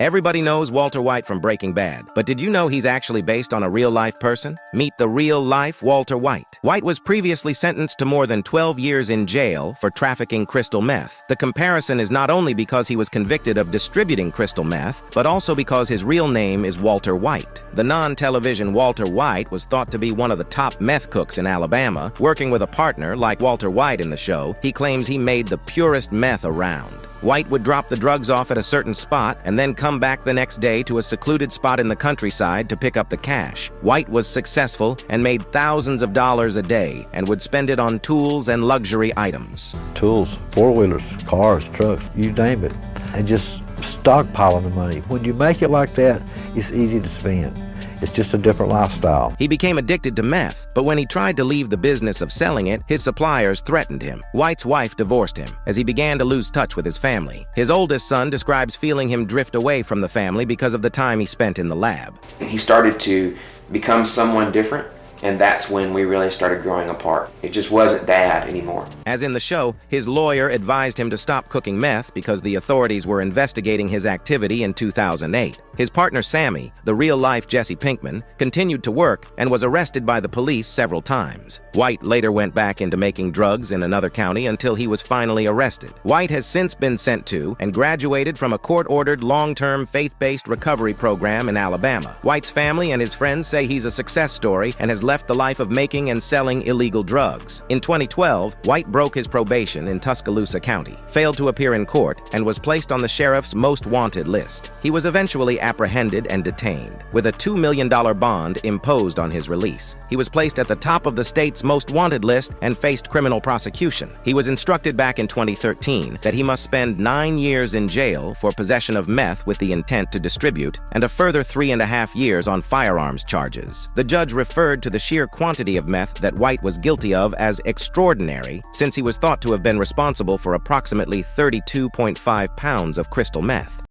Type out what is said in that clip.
Everybody knows Walter White from Breaking Bad, but did you know he's actually based on a real-life person? Meet the real-life Walter White. White was previously sentenced to more than 12 years in jail for trafficking crystal meth. The comparison is not only because he was convicted of distributing crystal meth, but also because his real name is Walter White. The non-television Walter White was thought to be one of the top meth cooks in Alabama. Working with a partner like Walter White in the show, he claims he made the purest meth around. White would drop the drugs off at a certain spot and then come back the next day to a secluded spot in the countryside to pick up the cash. White was successful and made thousands of dollars a day and would spend it on tools and luxury items. Tools, four-wheelers, cars, trucks, you name it, and just stockpiling the money. When you make it like that, it's easy to spend. It's just a different lifestyle. He became addicted to meth, but when he tried to leave the business of selling it, his suppliers threatened him. White's wife divorced him as he began to lose touch with his family. His oldest son describes feeling him drift away from the family because of the time he spent in the lab. He started to become someone different, and that's when we really started growing apart. It just wasn't Dad anymore. As in the show, his lawyer advised him to stop cooking meth because the authorities were investigating his activity in 2008. His partner Sammy, the real-life Jesse Pinkman, continued to work and was arrested by the police several times. White later went back into making drugs in another county until he was finally arrested. White has since been sent to and graduated from a court-ordered long-term faith-based recovery program in Alabama. White's family and his friends say he's a success story and has left the life of making and selling illegal drugs. In 2012, White broke his probation in Tuscaloosa County, failed to appear in court, and was placed on the sheriff's most wanted list. He was eventually apprehended and detained, with a $2 million bond imposed on his release. He was placed at the top of the state's most wanted list and faced criminal prosecution. He was instructed back in 2013 that he must spend 9 years in jail for possession of meth with the intent to distribute, and a further 3.5 years on firearms charges. The judge referred to the sheer quantity of meth that White was guilty of as extraordinary, since he was thought to have been responsible for approximately 32.5 pounds of crystal meth.